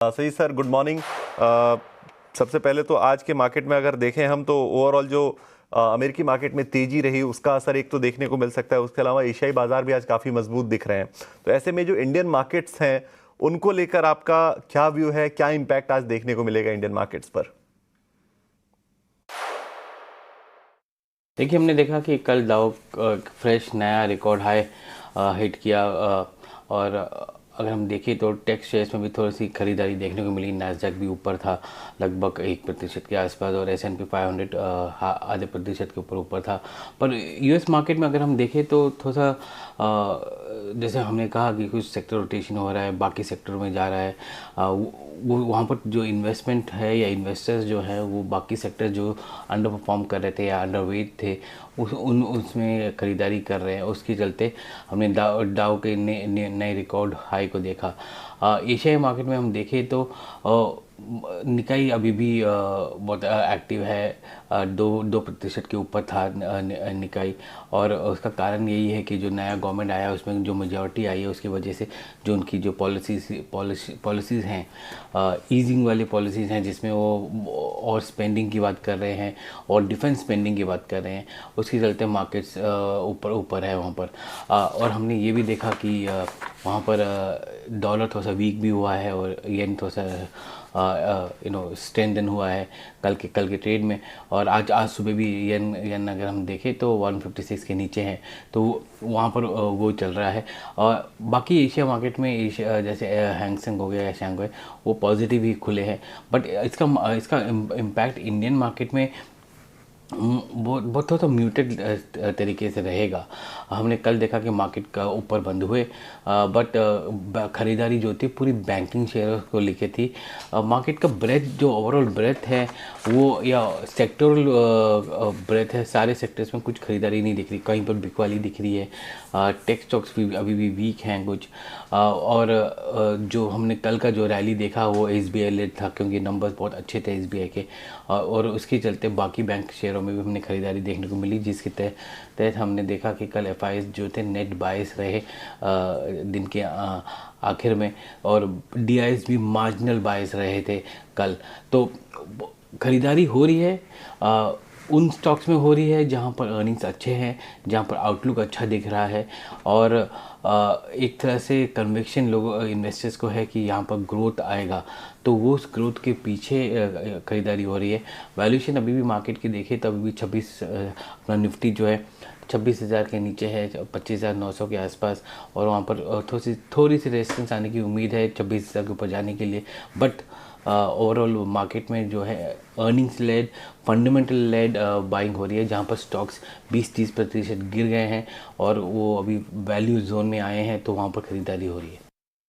सही sir, good morning. सबसे पहले तो आज के मार्केट में अगर देखें हम तो ओवरऑल जो अमेरिकी मार्केट में तेजी रही उसका असर एक तो देखने को मिल सकता है। उसके अलावा एशियाई बाजार भी आज काफ़ी मजबूत दिख रहे हैं। तो ऐसे में जो इंडियन मार्केट्स हैं उनको लेकर आपका क्या व्यू है, क्या इम्पैक्ट आज देखने को मिलेगा इंडियन मार्केट्स पर? देखिए, हमने देखा कि कल डाउ फ्रेश नया रिकॉर्ड हाई हिट किया और अगर हम देखें तो टेक शेयर्स में भी थोड़ी सी खरीदारी देखने को मिली। नैस्डैक भी ऊपर था लगभग 1% के आसपास और S&P 500 आधे प्रतिशत के ऊपर था। पर यूएस मार्केट में अगर हम देखें तो थोड़ा सा जैसे हमने कहा कि कुछ सेक्टर रोटेशन हो रहा है, बाकी सेक्टरों में जा रहा है। वो वहाँ पर जो इन्वेस्टमेंट है या इन्वेस्टर्स जो है वो बाकी सेक्टर जो अंडर परफॉर्म कर रहे थे या अंडर वेट थे उसमें ख़रीदारी कर रहे हैं। उसके चलते हमने डाउ के नए रिकॉर्ड हाई को देखा। एशियाई मार्केट में हम देखें तो निकाई अभी भी बहुत एक्टिव है। 2% के ऊपर था निकाई, और उसका कारण यही है कि जो नया गवर्नमेंट आया उसमें जो मेजॉरिटी आई है उसकी वजह से जो उनकी जो पॉलिसीज़ हैं, ईजिंग वाली पॉलिसीज़ हैं जिसमें वो और स्पेंडिंग की बात कर रहे हैं और डिफेंस स्पेंडिंग की बात कर रहे हैं। उसके चलते मार्केट्स ऊपर है वहाँ पर। और हमने ये भी देखा कि वहाँ पर डॉलर थोड़ा सा वीक भी हुआ है और येन थोड़ा सा स्ट्रेंथन हुआ है कल के ट्रेड में। और आज सुबह भी येन अगर हम देखें तो 156 के नीचे हैं, तो वहाँ पर वो चल रहा है। और बाकी एशिया मार्केट में एशिया जैसे हैंगसेंग हो गया या शंघाई वो पॉजिटिव ही खुले हैं। बट इसका इम्पैक्ट इंडियन मार्केट में बहुत थोड़ा सा म्यूटेड तरीके से रहेगा। हमने कल देखा कि मार्केट का ऊपर बंद हुए, बट ख़रीदारी जो थी पूरी बैंकिंग शेयर को लेके थी। मार्केट का ब्रेथ जो ओवरऑल ब्रेथ है वो या सेक्टोरल ब्रेथ है, सारे सेक्टर्स में कुछ खरीदारी नहीं दिख रही, कहीं पर बिकवाली दिख रही है। टेक स्टॉक्स भी अभी भी वीक हैं कुछ। और जो हमने कल का जो रैली देखा वो SBI लेड था क्योंकि नंबर्स बहुत अच्छे थे SBI के, और उसके चलते बाकी बैंक शेयरों में भी हमने खरीदारी देखने को मिली, जिसके तहत हमने देखा कि कल FIs जो थे नेट बायस रहे दिन के आखिर में, और DIs भी मार्जिनल बायस रहे थे कल। तो खरीदारी हो रही है उन स्टॉक्स में हो रही है जहां पर अर्निंग्स अच्छे हैं, जहां पर आउटलुक अच्छा दिख रहा है, और एक तरह से कन्विक्शन लोगों इन्वेस्टर्स को है कि यहाँ पर ग्रोथ आएगा, तो वो उस ग्रोथ के पीछे खरीदारी हो रही है। वैल्यूएशन अभी भी मार्केट की देखें तो अभी भी 26 अपना निफ्टी जो है 26,000 के नीचे है, 25,900 के आसपास, और वहाँ पर थोड़ी सी रेजिस्टेंस आने की उम्मीद है 26,000 के ऊपर जाने के लिए। बट ओवरऑल मार्केट में जो है earnings led, fundamental led buying हो रही है, जहाँ पर स्टॉक्स 20-30% गिर गए हैं और वो अभी वैल्यू जोन में आए हैं, तो वहाँ पर ख़रीदारी हो रही है।